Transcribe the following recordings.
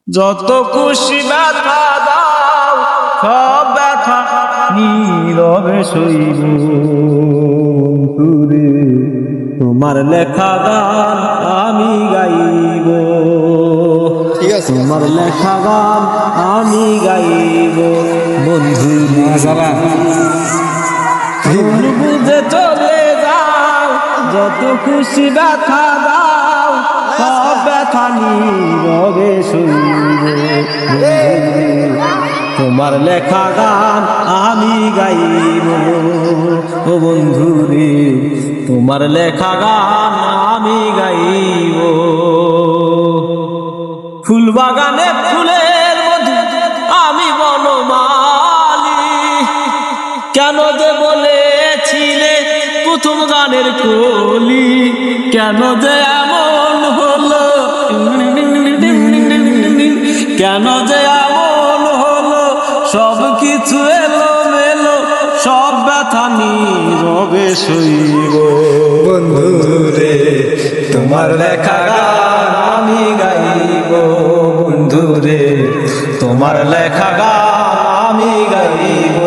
যত খুশি ব্যথা দাও সব ব্যথা নীরবে সইব তুরে তোমার লেখা গান আমি গাইব তোমার লেখা গান আমি গাইব বন্ধু ভুল বুঝে চলে যাও যত খুশি ব্যথা দাও সব ব্যথা নীরবে সইব তোমার লেখা গান আমি গাইব ও বন্ধু রে তোমার লেখা গান আমি গাইব ফুল বাগানে ফুলের মধু আমি বনমালী কেন যে বলেছিলে প্রথম গানের কলি কেন যে এমন হলো কেন যে এমন হলো সব কিছু এলো মেলো সব ব্যথা নীরবে সইব বন্ধু রে তোমার লেখা গান আমি গাইব বন্ধু রে তোমার লেখা গান আমি গাইব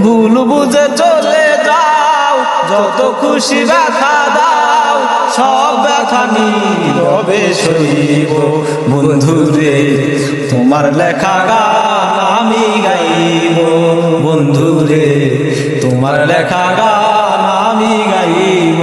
ভুল বুঝে চলে যাও যত খুশি ব্যথা দাও সব ব্যথা নীরবে সইব বন্ধু রে তোমার লেখা গান আমি গাইব বন্ধু রে তোমার লেখা গান আমি গাইব।